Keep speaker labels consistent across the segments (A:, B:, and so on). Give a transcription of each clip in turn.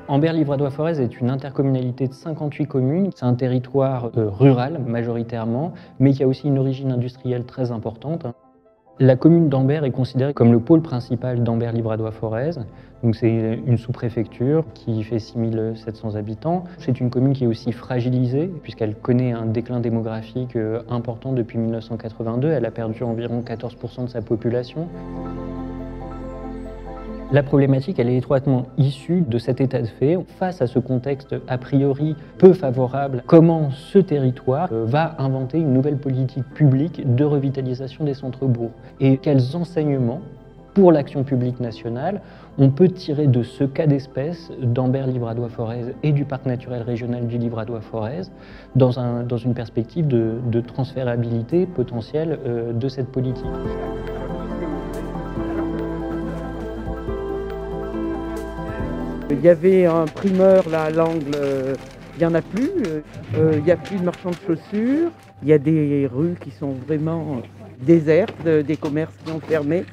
A: Ambert-Livradois-Forez est une intercommunalité de 58 communes. C'est un territoire rural majoritairement, mais qui a aussi une origine industrielle très importante. La commune d'Ambert est considérée comme le pôle principal d'Ambert-Livradois-Forez. Donc c'est une sous-préfecture qui fait 6700 habitants. C'est une commune qui est aussi fragilisée puisqu'elle connaît un déclin démographique important depuis 1982. Elle a perdu environ 14% de sa population. La problématique, elle est étroitement issue de cet état de fait. Face à ce contexte a priori peu favorable, comment ce territoire va inventer une nouvelle politique publique de revitalisation des centres-bourgs et quels enseignements pour l'action publique nationale on peut tirer de ce cas d'espèce d'Ambert-Livradois-Forez et du parc naturel régional du Livradois-Forez dans une perspective de transférabilité potentielle de cette politique.
B: Il y avait un primeur là à l'angle, il n'y en a plus. Il n'y a plus de marchands de chaussures. Il y a des rues qui sont vraiment désertes, des commerces qui ont fermé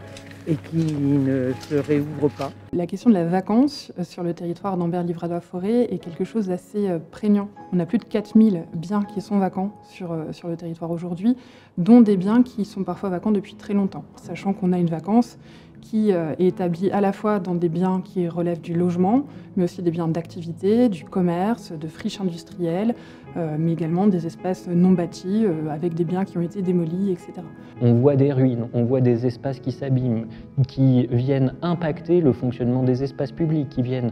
B: et qui ne se réouvrent pas.
C: La question de la vacance sur le territoire d'Ambert-Livradois-Forez est quelque chose d'assez prégnant. On a plus de 4000 biens qui sont vacants sur le territoire aujourd'hui, dont des biens qui sont parfois vacants depuis très longtemps. Sachant qu'on a une vacance qui est établie à la fois dans des biens qui relèvent du logement, mais aussi des biens d'activité, du commerce, de friches industrielles, mais également des espaces non bâtis avec des biens qui ont été démolis, etc.
A: On voit des ruines, on voit des espaces qui s'abîment, qui viennent impacter le fonctionnement des espaces publics, qui viennent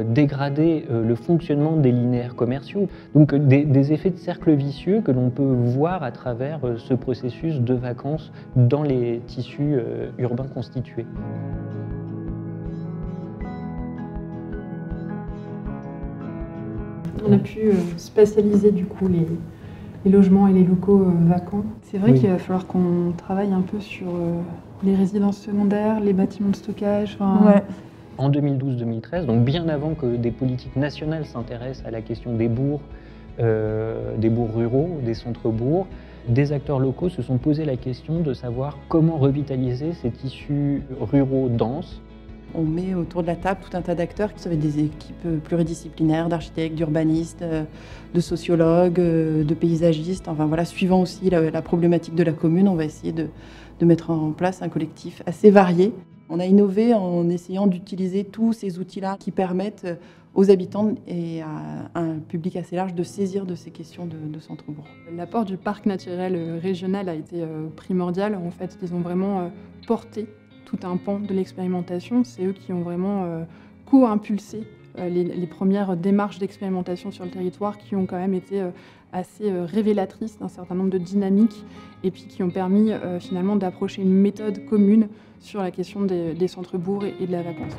A: dégrader le fonctionnement des linéaires commerciaux. Donc des effets de cercle vicieux que l'on peut voir à travers ce processus de vacances dans les tissus urbains constitués.
C: On a pu spatialiser du coup les logements et les locaux vacants. C'est vrai qu'il va falloir qu'on travaille un peu sur les résidences secondaires, les bâtiments de stockage.
A: Ouais. En 2012-2013, donc bien avant que des politiques nationales s'intéressent à la question des bourgs ruraux, des centres-bourgs, des acteurs locaux se sont posé la question de savoir comment revitaliser ces tissus ruraux denses.
D: On met autour de la table tout un tas d'acteurs, qui sont des équipes pluridisciplinaires, d'architectes, d'urbanistes, de sociologues, de paysagistes. Enfin voilà, suivant aussi la problématique de la commune, on va essayer de mettre en place un collectif assez varié. On a innové en essayant d'utiliser tous ces outils-là qui permettent aux habitants et à un public assez large de saisir de ces questions de centre-bourg.
C: L'apport du parc naturel régional a été primordial. En fait, ils ont vraiment porté tout un pan de l'expérimentation. C'est eux qui ont vraiment co-impulsé les premières démarches d'expérimentation sur le territoire qui ont quand même été assez révélatrices d'un certain nombre de dynamiques et puis qui ont permis finalement d'approcher une méthode commune sur la question des centres-bourgs et de la vacance.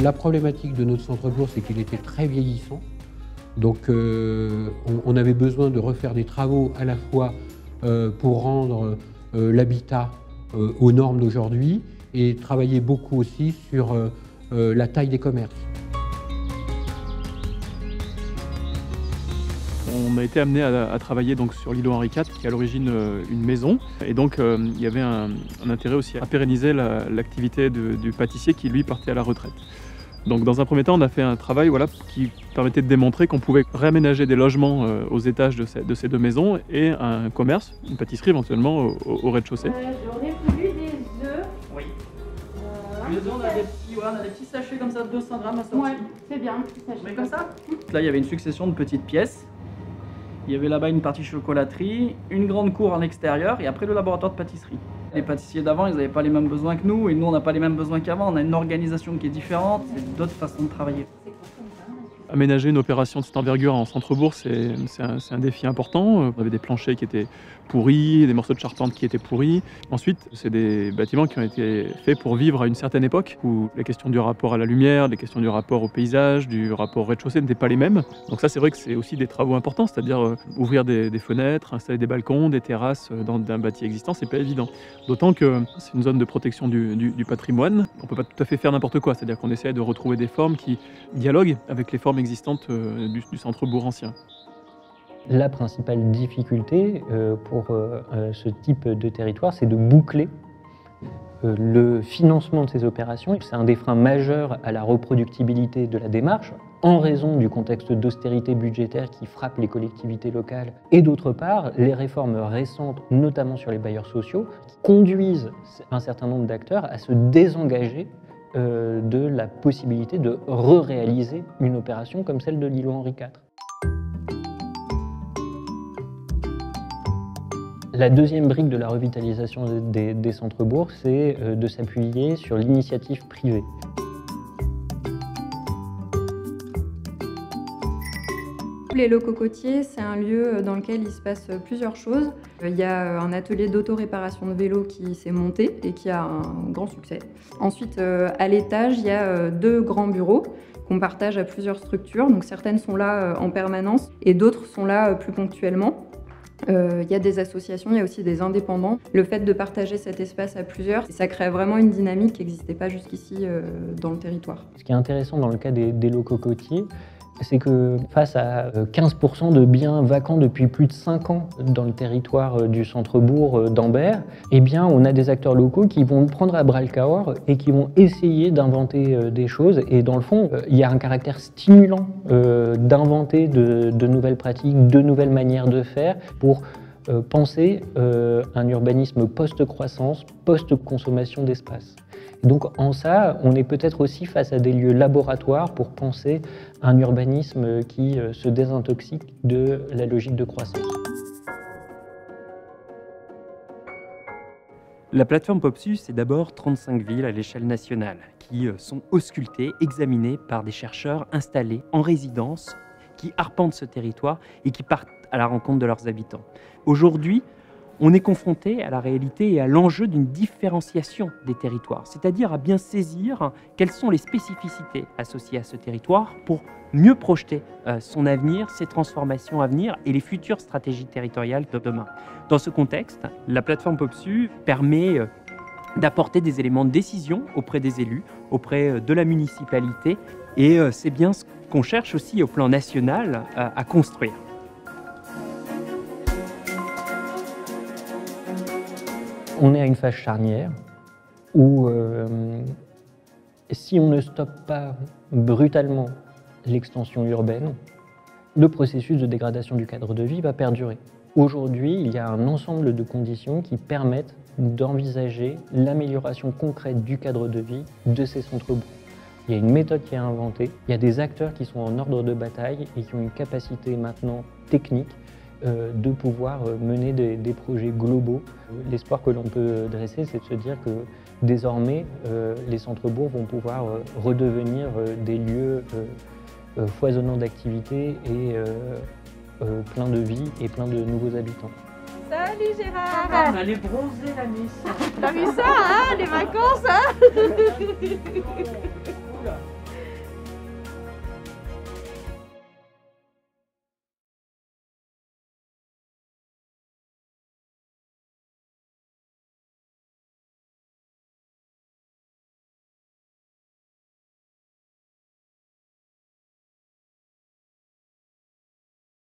E: La problématique de notre centre-bourg, c'est qu'il était très vieillissant. Donc on avait besoin de refaire des travaux à la fois pour rendre l'habitat aux normes d'aujourd'hui et travailler beaucoup aussi sur la taille des commerces.
F: On a été amené à travailler donc sur l'îlot Henri IV, qui est à l'origine une maison. Et donc il y avait un intérêt aussi à pérenniser l'activité du pâtissier qui lui partait à la retraite. Donc dans un premier temps, on a fait un travail qui permettait de démontrer qu'on pouvait réaménager des logements aux étages de ces deux maisons et un commerce, une pâtisserie éventuellement au rez-de-chaussée.
G: J'aurais voulu des œufs.
H: Oui. Les œufs, on a des petits sachets comme ça de 200 grammes à sortir.
G: Ouais, c'est bien.
H: Mais comme ça. Là, il y avait une succession de petites pièces. Il y avait là-bas une partie chocolaterie, une grande cour en extérieur et après le laboratoire de pâtisserie. Les pâtissiers d'avant, ils n'avaient pas les mêmes besoins que nous et nous, on n'a pas les mêmes besoins qu'avant. On a une organisation qui est différente, c'est d'autres façons de travailler.
F: Aménager une opération de cette envergure en centre-bourg, c'est un défi important. On avait des planchers qui étaient pourris, des morceaux de charpente qui étaient pourris. Ensuite, c'est des bâtiments qui ont été faits pour vivre à une certaine époque où les questions du rapport à la lumière, les questions du rapport au paysage, du rapport au rez-de-chaussée n'étaient pas les mêmes. Donc ça, c'est vrai que c'est aussi des travaux importants, c'est-à-dire ouvrir des fenêtres, installer des balcons, des terrasses dans un bâti existant, c'est pas évident. D'autant que c'est une zone de protection du patrimoine. On peut pas tout à fait faire n'importe quoi, c'est-à-dire qu'on essaie de retrouver des formes qui dialoguent avec les formes existantes du centre-bourg ancien.
A: La principale difficulté pour ce type de territoire, c'est de boucler le financement de ces opérations. C'est un des freins majeurs à la reproductibilité de la démarche, en raison du contexte d'austérité budgétaire qui frappe les collectivités locales, et d'autre part, les réformes récentes, notamment sur les bailleurs sociaux, qui conduisent un certain nombre d'acteurs à se désengager de la possibilité de re-réaliser une opération comme celle de l'îlot Henri IV. La deuxième brique de la revitalisation des centres-bourgs, c'est de s'appuyer sur l'initiative privée.
I: Les locaux côtiers, c'est un lieu dans lequel il se passe plusieurs choses. Il y a un atelier d'auto-réparation de vélos qui s'est monté et qui a un grand succès. Ensuite, à l'étage, il y a 2 grands bureaux qu'on partage à plusieurs structures. Donc certaines sont là en permanence et d'autres sont là plus ponctuellement. Il y a des associations, il y a aussi des indépendants. Le fait de partager cet espace à plusieurs, ça crée vraiment une dynamique qui n'existait pas jusqu'ici dans le territoire.
A: Ce qui est intéressant dans le cas des locaux côtiers, c'est que face à 15% de biens vacants depuis plus de 5 ans dans le territoire du centre-bourg d'Ambert, eh bien, on a des acteurs locaux qui vont prendre à bras-le-corps et qui vont essayer d'inventer des choses. Et dans le fond, il y a un caractère stimulant d'inventer de nouvelles pratiques, de nouvelles manières de faire pour penser un urbanisme post-croissance, post-consommation d'espace. Donc en ça, on est peut-être aussi face à des lieux laboratoires pour penser un urbanisme qui se désintoxique de la logique de croissance.
J: La plateforme POPSU, c'est d'abord 35 villes à l'échelle nationale qui sont auscultées, examinées par des chercheurs installés en résidence qui arpentent ce territoire et qui partent à la rencontre de leurs habitants. Aujourd'hui, on est confronté à la réalité et à l'enjeu d'une différenciation des territoires, c'est-à-dire à bien saisir quelles sont les spécificités associées à ce territoire pour mieux projeter son avenir, ses transformations à venir et les futures stratégies territoriales de demain. Dans ce contexte, la plateforme POPSU permet d'apporter des éléments de décision auprès des élus, auprès de la municipalité, et c'est bien ce qu'on cherche aussi au plan national à construire.
A: On est à une phase charnière où si on ne stoppe pas brutalement l'extension urbaine, le processus de dégradation du cadre de vie va perdurer. Aujourd'hui, il y a un ensemble de conditions qui permettent d'envisager l'amélioration concrète du cadre de vie de ces centres-bourgs. Il y a une méthode qui est inventée, il y a des acteurs qui sont en ordre de bataille et qui ont une capacité maintenant technique de pouvoir mener des projets globaux. L'espoir que l'on peut dresser, c'est de se dire que désormais, les centres-bourgs vont pouvoir redevenir des lieux foisonnants d'activités et plein de vie et plein de nouveaux habitants.
G: Salut Gérard!
B: On allait bronzer la mission.
G: T'as vu ça, hein? Les vacances, hein?